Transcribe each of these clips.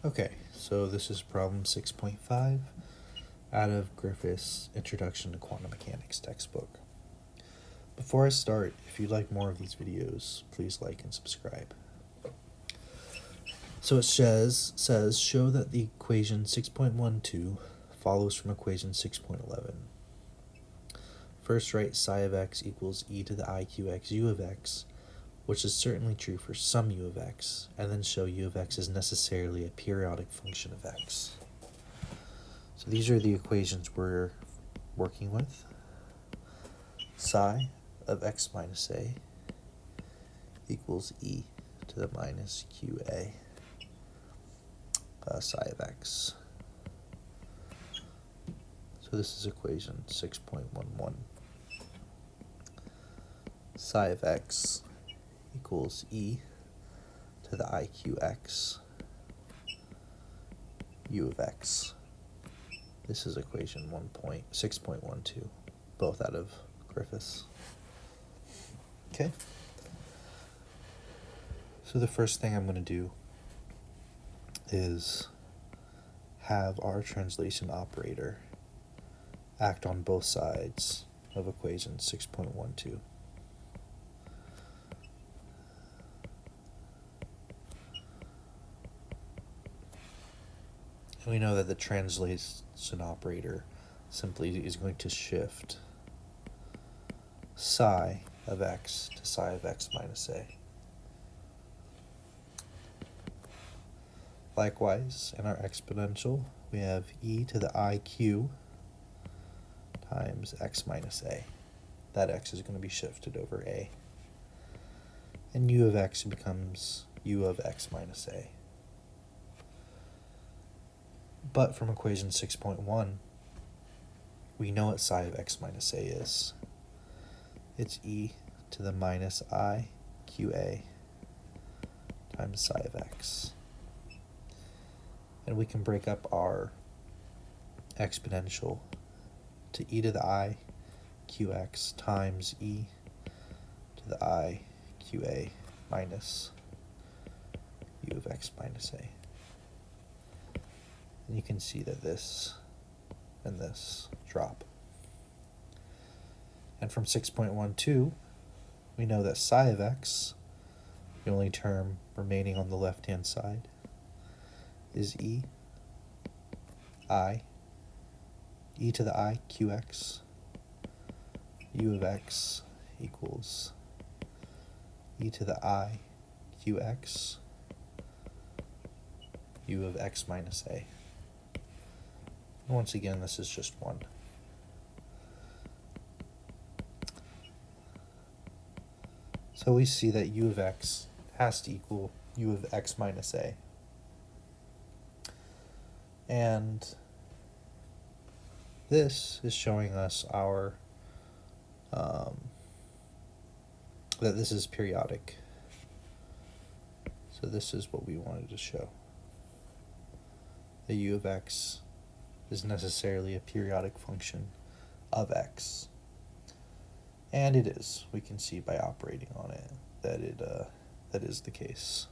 Okay, so this is problem 6.5 out of Griffiths' Introduction to Quantum Mechanics textbook. Before I start, if you'd like more of these videos, please like and subscribe. So it says show that the equation 6.12 follows from equation 6.11. First write psi of x equals e to the iqx u of x, which is certainly true for some u of x, and then show u of x is necessarily a periodic function of x. So these are the equations we're working with. Psi of x minus a equals e to the minus qa psi of x. So this is equation 6.11. Psi of x equals e to the iqx u of x. This is equation 6.12, both out of Griffiths. Okay. So the first thing I'm going to do is have our translation operator act on both sides of equation 6.12. And we know that the translation operator simply is going to shift psi of x to psi of x minus a. Likewise, in our exponential, we have e to the iq times x minus a. That x is going to be shifted over a. And u of x becomes u of x minus a. But from equation 6.1, we know what psi of x minus a is. It's e to the minus I qa times psi of x. And we can break up our exponential to e to the I qx times e to the I qa minus u of x minus a. And you can see that this and this drop. And from 6.12, we know that psi of x, the only term remaining on the left-hand side, is e to the I qx u of x equals e to the I qx u of x minus a. And once again, this is just 1. So we see that u of x has to equal u of x minus a. And this is showing us our that this is periodic. So this is what we wanted to show. The u of x is necessarily a periodic function of x. And it is. We can see by operating on it that is the case.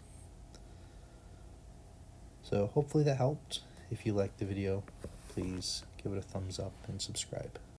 So hopefully that helped. If you liked the video, please give it a thumbs up and subscribe.